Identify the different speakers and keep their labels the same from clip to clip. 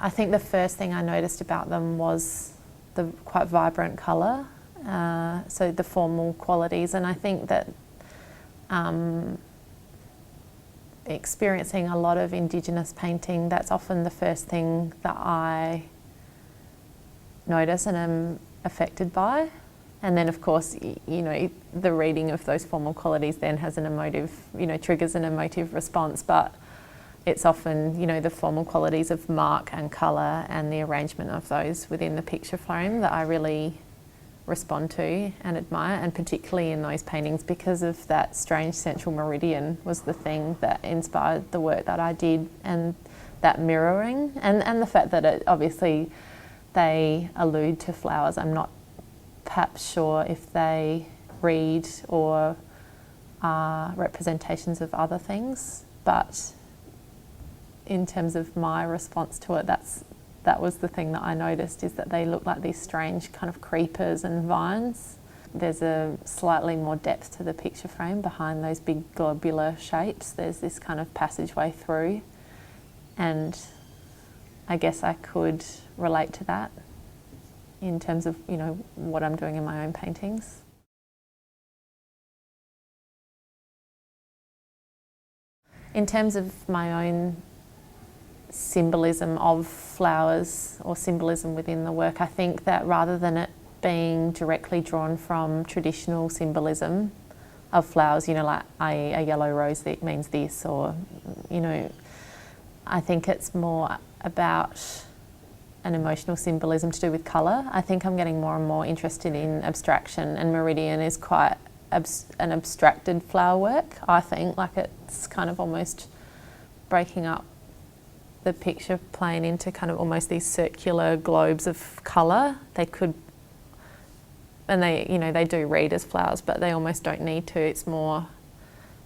Speaker 1: I think the first thing I noticed about them was the quite vibrant colour, so the formal qualities, and I think that experiencing a lot of Indigenous painting, that's often the first thing that I notice and am affected by. And then of course, you know, the reading of those formal qualities then has an emotive, you know, triggers an emotive response, but it's often, you know, the formal qualities of mark and colour and the arrangement of those within the picture frame that I really respond to and admire, and particularly in those paintings because of that strange central meridian was the thing that inspired the work that I did, and that mirroring and the fact that it obviously they allude to flowers. I'm not perhaps sure if they read or are representations of other things, but in terms of my response to it, that was the thing that I noticed, is that they look like these strange kind of creepers and vines. There's a slightly more depth to the picture frame behind those big globular shapes. There's this kind of passageway through, and I guess I could relate to that in terms of, you know, what I'm doing in my own paintings. In terms of my own symbolism of flowers or symbolism within the work, I think that rather than it being directly drawn from traditional symbolism of flowers, you know, like a yellow rose that means this, or, you know, I think it's more about an emotional symbolism to do with colour. I think I'm getting more and more interested in abstraction, and Meridian is quite an abstracted flower work, I think. Like, it's kind of almost breaking up the picture plane into kind of almost these circular globes of colour. They could, and they, you know, they do read as flowers, but they almost don't need to. It's more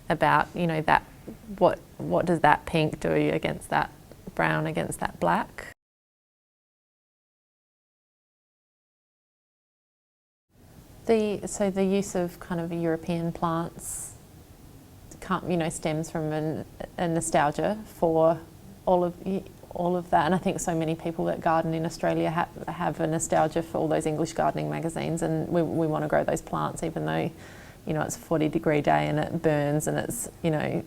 Speaker 1: about, you know, that what does that pink do against that brown, against that black. So the use of kind of European plants, you know, stems from a nostalgia for all of that, and I think so many people that garden in Australia have a nostalgia for all those English gardening magazines, and we want to grow those plants even though, you know, it's a 40-degree day and it burns and it's, you know,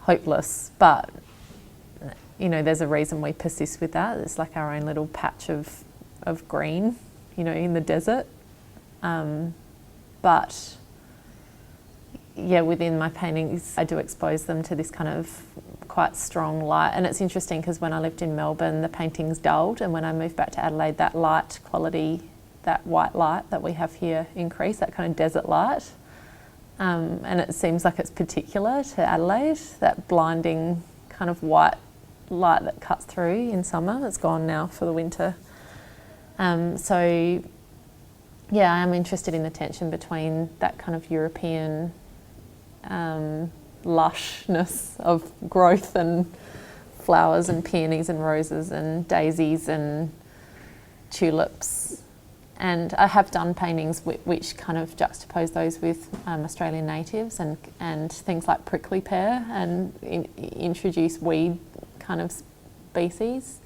Speaker 1: hopeless. But, you know, there's a reason we persist with that. It's like our own little patch of green, you know, in the desert. But yeah, within my paintings, I do expose them to this kind of quite strong light. And it's interesting because when I lived in Melbourne, the paintings dulled, and when I moved back to Adelaide, that light quality, that white light that we have here increased, that kind of desert light. And it seems like it's particular to Adelaide, that blinding kind of white light that cuts through in summer. It's gone now for the winter. So yeah, I am interested in the tension between that kind of European lushness of growth and flowers and peonies and roses and daisies and tulips. And I have done paintings which kind of juxtapose those with Australian natives and things like prickly pear, and introduce weed kind of species.